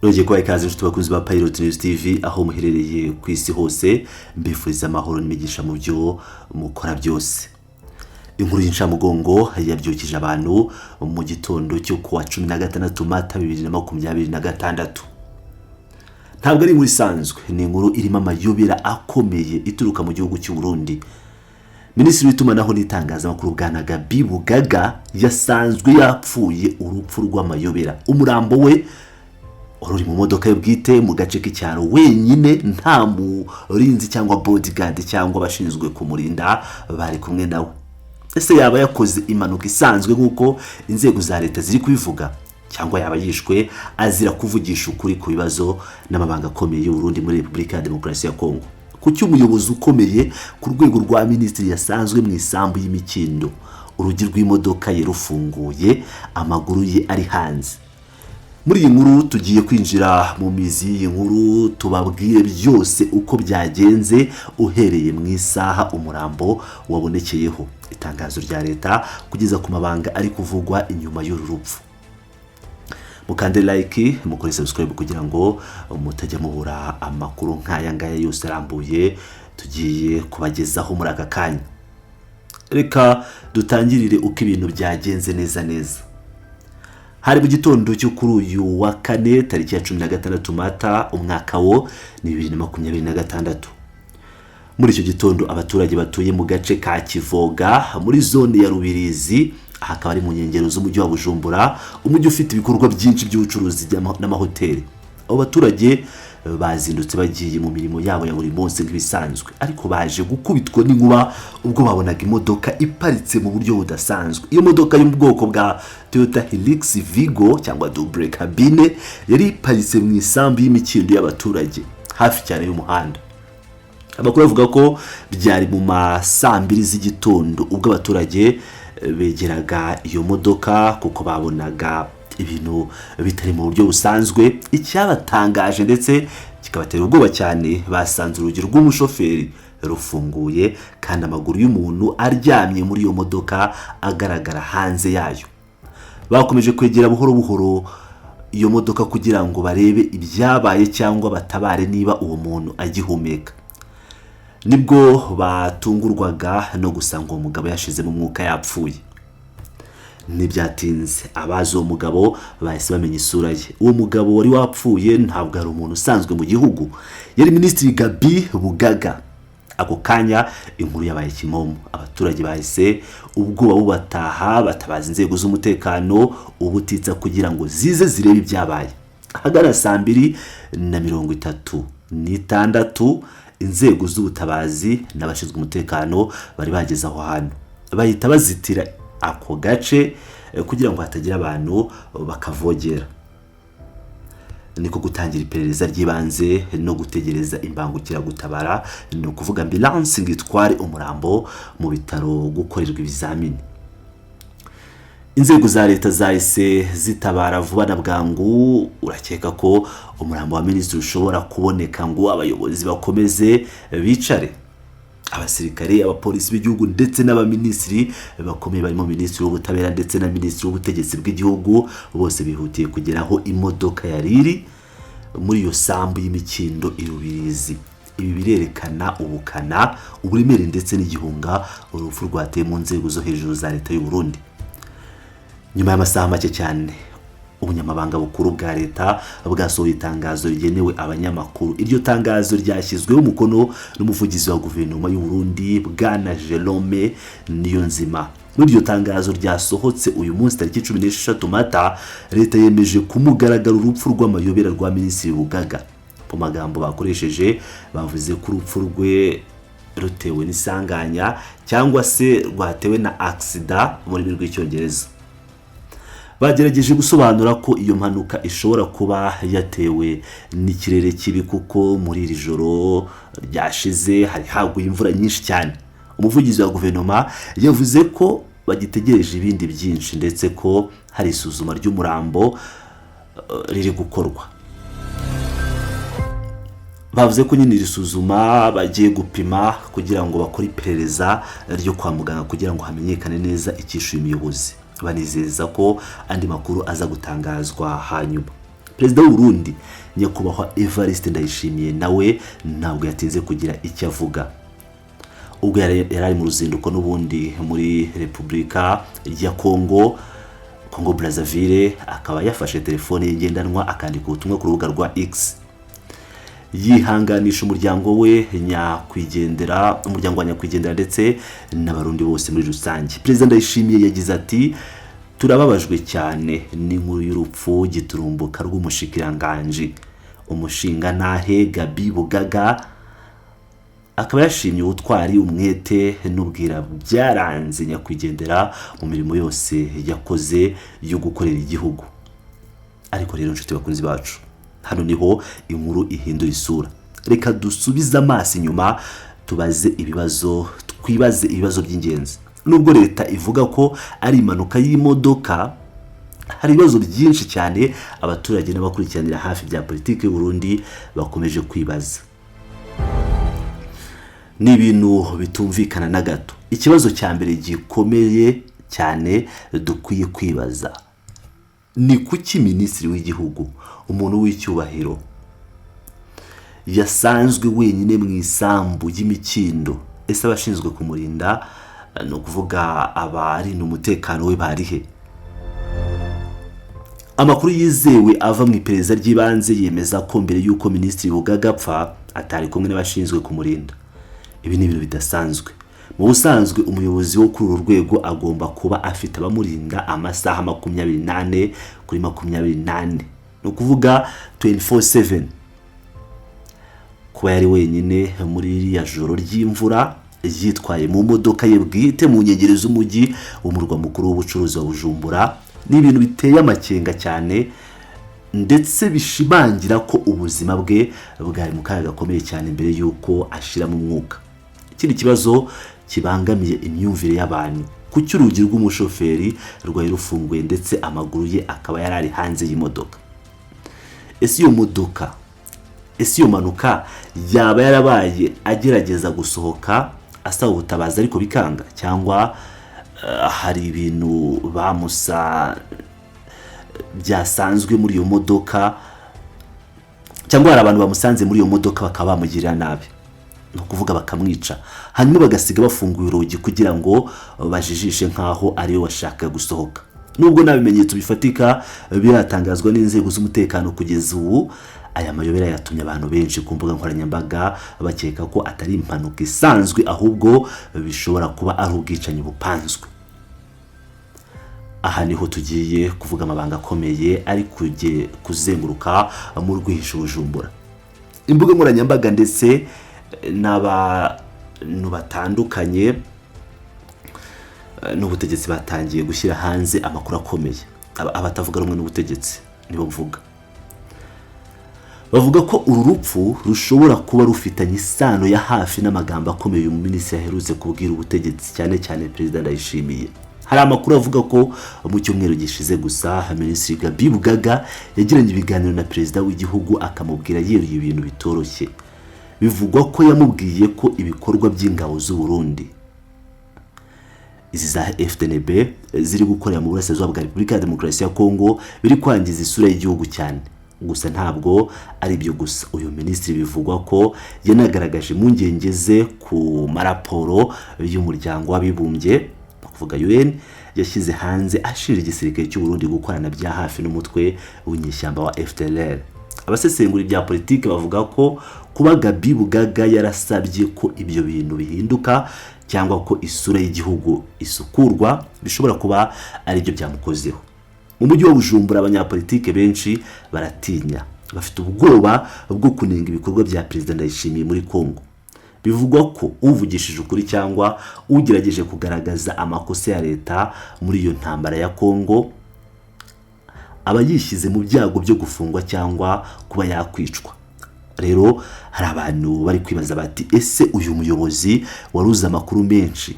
Nongeye kubaha ikaze inshuti bakunzi ba Pilot News TV aho muherereye ku isi hose, mbifuriza amahoro n'imigisha mu byo mukora byose. Inkuru y'incamugongo yabyukije abantu mu gitondo cyo kuwa 16 Mata 2026. Ntabwo ari inkuru isanzwe, ni inkuru irimo amayobera akomeye ituruka mu gihugu cy'u Burundi. Minisitiri w'itumanaho n'itangazamakuru Bwana Gaby Bugaga yasanzwe yapfuye urupfu rw'amayobera. Umurambo we uri mu modoka ye bwite mu gace k'icyaro wenyine, nta murinzi cyangwa bodyguard cyangwa abashinzwe kumurinda bari kumwe nawe. Ese yaba yakoze impanuka isanzwe nk'uko inzego za leta ziri kubivuga, cyangwa yaba yishwe azira kuvugisha ukuri ku bibazo n'amabanga akomeye y'u Burundi muri Repubulika ya Demokarasi ya Kongo? Kuki umuyobozi ukomeye ku rwego rwa minisitiri yasanzwe mu isambu y'imikindo, urugi rw'imodoka ye rufunguye, amaguru ye ari hanze? Muri iyi nkuru tugiye kwinjira mu mizi y'iyi nkuru, tubabwire byose uko byagenze uhereye mu isaha umurambo wabonekeyeho, itangazo rya leta kugeza ku mabanga ari kuvugwa inyuma y'uru rupfu. Mukande like, mukore subscribe kugira ngo mutajya mubura amakuru nk'aya ngaya yose arambuye tugiye kubagezaho muri aka kanya. Reka dutangirire uko ibintu byagenze neza. Hari mu gitondo cyo kuri uyu wa kane tariki ya 16 Mata umwaka wo ni 2026. Muri icyo gitondo abaturage batuye mu gace ka Kivoga muri zone ya Rubirizi, hakaba ari mu nkengero z'umujyi wa Bujumbura, umujyi ufite ibikorwa byinshi by'ubucuruzi n'amahoteli. Abo baturage bazindutse bagiye mu mirimo yabo ya buri munsi nk'ibisanzwe, ariko baje gukubitwa n'inkuba ubwo babonaga imodoka iparitse mu buryo budasanzwe. Iyo modoka yo mu bwoko bwa Toyota Hilux Vigo cyangwa double cabine yari iparitse mu isambu y'imikindo y'abaturage hafi cyane y'umuhanda. Amakuru avuga ko byari mu saa 2 z'igitondo ubwo abaturage begeraga iyo modoka kuko babonaga ibintu bitari mu buryo busanzwe. Icyabatangaje ndetse kikabatera ubwoba cyane, basanze urugi rw'umushoferi rufunguye kandi amaguru y'umuntu aryamye muri iyo modoka agaragara hanze yayo. Bakomeje kwegera buhoro buhoro iyo modoka kugira ngo barebe ibyabaye cyangwa batabare niba uwo muntu agihumeka. Nibwo batungurwaga no gusanga uwo mugabo yashizemo umwuka yapfuye. Ntibyatinze abazi uwo mugabo bahise bamenya isura ye. Uwo mugabo wari wapfuye ntabwo ari umuntu usanzwe mu gihugu, yari Minisitiri Gaby Bugaga. Ako kanya inkuru yabaye kimomo, abaturage bahise ubwoba bubataha, batabaza inzego z'umutekano ubutitsa kugira ngo zize zirebe ibyabaye. Ahagana saa 2:36 inzego z'ubutabazi n'abashinzwe umutekano bari bageze aho hantu, bahita bazitira ako gace kugira ngo hatagira abantu bakavogera. Niko gutangira iperereza ry'ibanze no gutegereza imbangukira gutabara, no kuvuga ambulance ngo itware umurambo mu bitaro gukorerwa ibizamini. Inzego za leta zahise zitabara vuba na bwangu. Urakeka ko umurambo wa minisitiri ushobora kuboneka ngo abayobozi bakomeze bicare? Abasirikare, abapolisi b'igihugu ndetse n'abaminisitiri bakomeye barimo minisitiri w'ubutabera ndetse na minisitiri w'ubutegetsi bw'igihugu bose bihutiye kugeraho imodoka yariri muri iyo sambu y'imikindo irubirizi. Ibi birerekana ubukana, uburemere ndetse n'igihunga urupfu rwateye mu nzego zo hejuru za leta y'u Burundi. Nyuma y'amasaha make cyane ubunyamabanga bukuru bwa leta bwasohoye itangazo rigenewe abanyamakuru. Iryo tangazo ryashyizweho umukono n'umuvugizi wa guverinoma y'u Burundi Bwana Jerome Niyonzima. Muri iryo tangazo ryasohotse uyu munsi tariki 16 Mata, leta yemeje kumugaragara urupfu rw'amayobera rwa Minisitiri Bugaga. Mu magambo bakoresheje bavuze ko urupfu rwe rutewe n'isanganya cyangwa se rwatewe na accident mu rurimi rw'icyongereza. Bagerageje gusobanura ko iyo mpanuka ishobora kuba yatewe n'ikirere kibi kuko muri iri joro ryashize hari haguye imvura nyinshi cyane. Umuvugizi wa guverinoma yavuze ko bagitegereje ibindi byinshi ndetse ko hari isuzuma ry'umurambo riri gukorwa. Bavuze ko nyine risuzuma bagiye gupima kugira ngo bakore iperereza ryo kwa muganga kugira ngo hamenyekane neza icyishuye umuyobozi. Banizeza ko andi makuru aza gutangazwa hanyuma. Perezida w'u Burundi nyakubahwa Evariste Ndayishimiye nawe ntabwo yatinze kugira icyo avuga ubwo yari mu ruzinduko n'ubundi muri Repubulika ya Congo Brazzaville, akaba yafashe telefone ngendanwa akandika ubutumwa ku rubuga rwa X yihanganisha umuryango we nyakwigendera, umuryango wa nyakwigendera ndetse n'abarundi bose muri rusange. Perezida Ndayishimiye yagize ati turababajwe cyane n'inkuru y'urupfu giturumbuka rw'umushikiranganji umushinga ntahe Gabi Bugaga, akaba yashimye ubutwari umwete n'ubwira byaranze nyakwigendera mu mirimo yose yakoze yo gukorera igihugu. Ariko rero nshuti bakunzi bacu, hano niho inkuru ihindura isura. Reka dusubize amaso inyuma twibaze ibibazo by'ingenzi. Nubwo leta ivuga ko ari impanuka y'imodoka, hari ibibazo byinshi cyane abaturage n'abakurikiranira hafi bya politiki y'u Burundi bakomeje kwibaza. Ni ibintu bitumvikana na gato. Ikibazo cya mbere gikomeye cyane dukwiye kwibaza ni kuki minisitiri w'igihugu, umuntu w'icyubahiro, yasanzwe wenyine mu isambu y'imikindo? Ese abashinzwe kumurinda, no kuvuga abarinda umutekano we barihe? Amakuru yizewe ava mu iperereza ry'ibanze yemeza ko mbere y'uko minisitiri Bugaga apfa atari kumwe n'abashinzwe kumurinda. Ibi ni ibintu bidasanzwe. Mu busanzwe umuyobozi wo kuri uru rwego agomba kuba afite abamurinda amasaha 28 kuri 28, no kuvuga 24/7. Kuba yari wenyine muri iriya joro ry'imvura yitwaye mu modoka ye bwite mu nkengero z'umujyi w'umurwa mukuru w'ubucuruzi wa Bujumbura ni ibintu biteye amakenga cyane, ndetse bishimangira ko ubuzima bwe bwari mu kaga gakomeye cyane mbere y'uko ashira mu mwuka. Ikindi kibazo kibangamiye imyumvire y'abantu, kuki urugi rw'umushoferi rwari rufunguye ndetse amaguru ye akaba yarari hanze y'imodoka? Ese iyo manuka yaba yarabaye agerageza gusohoka asaba ubutabazi ariko bikanga, cyangwa hari ibintu bamusa byasanzwe muri iyo modoka, cyangwa hari abantu bamusanze muri iyo modoka bakaba bamugirira nabi, no kuvuga bakamwica, hanyuma bagasiga bafunguye urugi kugira ngo bajijishe nkaho ariyo washaka gusohoka. Nubwo nta bimenyetso bifatika biratangazwa n'inzego z'umutekano kugeza ubu, aya mayobera yatumye abantu benshi ku mbuga nkoranyambaga bakeka ko atari impanuka isanzwe, ahubwo bishobora kuba ari ubwicanyi bupanzwe. Aha niho tugiye kuvuga amabanga akomeye ari kuzenguruka mu rwihisho Bujumbura. Imbuga nkoranyambaga ndetse n'abantu batandukanye n'ubutegetsi batangiye gushyira hanze amakuru akomeye. Abatavuga rumwe n'ubutegetsi nibo mvuga, bavuga ko uru rupfu rushobora kuba rufitanye isano ya hafi n'amagambo akomeye uyu minisitiri yaherutse kubwira ubutegetsi, cyane cyane Perezida Ndayishimiye. Hari amakuru avuga ko mu cyumweru gishize gusa minisitiri Gabi Bugaga yagiranye ibiganiro na perezida w'igihugu akamubwira yeruye ibintu bitoroshye. Bivugwa ko yamubwiye ko ibikorwa by'ingabo z'u Burundi, izi za FDNB ziri gukorera mu burasirazuba bwa Repubulika ya Demokarasi ya Congo, biri kwangiza isura y'igihugu cyane. Gusa ntabwo ari byo gusa, uyu minisitiri bivugwa ko yanagaragaje impungenge ze ku maraporo y'umuryango w'abibumbye, kuvuga UN, yashyize hanze ashira igisirikare cy'u Burundi gukorana bya hafi n'umutwe w'inyeshyamba wa FDLR. Abasesengura bya politiki bavuga ko kuba Gabi Bugaga yarasabye ko ibyo bintu bihinduka cyangwa ko isura y'igihugu isukurwa bishobora kuba ari byo byamukozeho. Mu mujyi wa Bujumbura abanyapolitike benshi baratinya, bafite ubwoba bwo kunenga ibikorwa bya Perezida Ndayishimiye muri Congo. Bivugwa ko uvugishije ukuri cyangwa ugerageje kugaragaza amakosa ya leta muri iyo ntambara ya Congo aba yishyize mu byago byo gufungwa cyangwa kuba yakwicwa. Rero hari abantu bari kwibaza bati, ese uyu muyobozi waruze amakuru menshi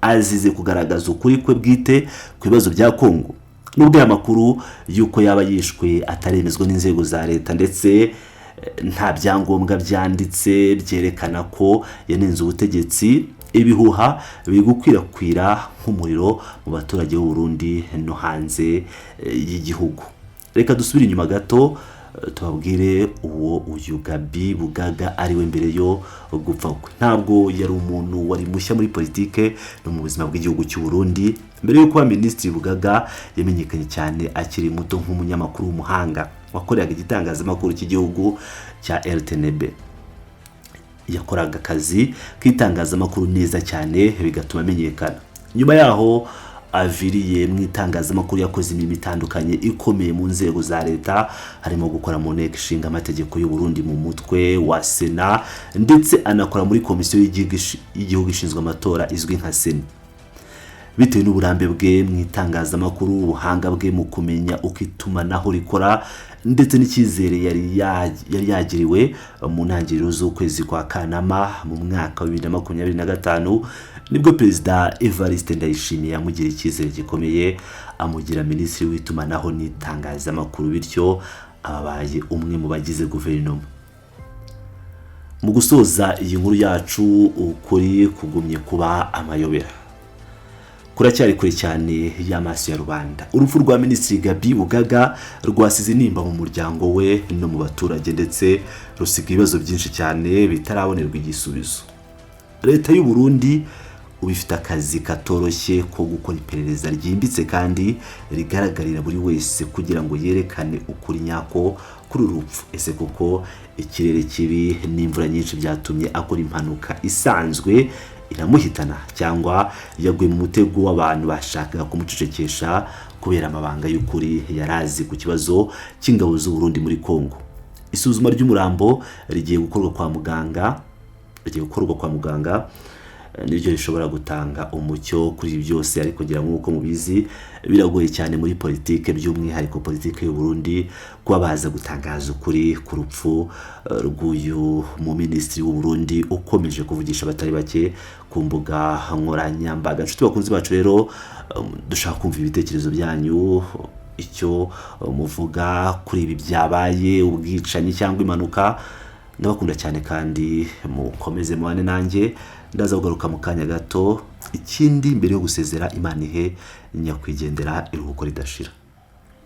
azize kugaragaza ukuri kwe bwite ku bibazo bya Congo? Nubwo aya makuru yuko yaba yishwe ataremezwa n'inzego za leta ndetse nta byangombwa byanditse byerekana ko yanenze ubutegetsi, ibihuha biri gukwirakwira nk'umuriro mu baturage b'u Burundi no hanze y'igihugu. reka dusubire inyuma gato tubabwire uyu Gaby Bugaga ari we mbere yo gupfa kwe. Ntabwo yari umuntu wari mushya muri politike no mu buzima bw'igihugu cy'u Burundi. Mbere yo kuba Minisitiri Bugaga yamenyekanye cyane akiri muto nk'umunyamakuru w'umuhanga wakoreraga igitangazamakuru cy'igihugu cya RTNB. Yakoraga akazi k'itangazamakuru neza cyane bigatuma amenyekana. Nyuma yaho aviriye mu itangazamakuru yakoze imirimo itandukanye ikomeye mu nzego za leta, harimo gukora mu nteko ishinga amategeko y'u Burundi mu mutwe wa Sena, ndetse anakora muri komisiyo y'igihugu ishinzwe amatora izwi nka Sena. Bitewe n'uburambe bwe mu itangazamakuru, ubuhanga bwe mu kumenya uko itumanaho rikora, ndetse n'icyizere yari yagiriwe mu ntangiriro z'ukwezi kwa Kanama mu mwaka wa 2025, nibwo Perezida Evariste Ndayishimiye yamugiriye icyizere gikomeye amugira Minisitiri w'itumanaho n'itangazamakuru, bityo ababaye umwe mu bagize guverinoma. Mu gusoza iyi nkuru yacu, ukuri kugumye kuba amayobera, kuracyari kure cyane y'amaso ya rubanda. Urupfu rwa Minisitiri Gaby Bugaga rwasize nimba mu muryango we no mu baturage, ndetse rusiga ibibazo byinshi cyane bitarabonerwa igisubizo. Leta y'u Burundi ubifite akazi katoroshye ko gukora iperereza ryimbitse kandi rigaragarira buri wese kugira ngo yerekane ukuri nyako kuri urupfu. Ese koko ikirere kibi n'imvura nyinshi byatumye akora impanuka isanzwe iramuhitana, cyangwa yaguye mu mutego w'abantu bashakaga kumucecekesha kubera amabanga y'ukuri yarazi ku kibazo cy'ingabo z'u Burundi muri Kongo? Isuzuma ry'umurambo rigiye gukorwa kwa muganga, niryo rishobora gutanga umucyo kuri byose. Ariko kugira nk'uko mubizi biragoye cyane muri politike, by'umwihariko politike y'u Burundi, kuba baza gutangaza ukuri ku rupfu rw'uyu mu Minisitiri w'u Burundi ukomeje kuvugisha abatari bake ku mbuga nkoranyambaga. Nshuti bakunzi bacu rero, dushaka kumva ibitekerezo byanyu, icyo muvuga kuri ibi byabaye, ubwicanyi cyangwa impanuka. Ndabakunda cyane kandi mukomeze mubane nanjye, ndaza kugaruka mu kanya gato. Ikindi mbere yo gusezera, Imana ihe nyakwigendera iruhuko ridashira.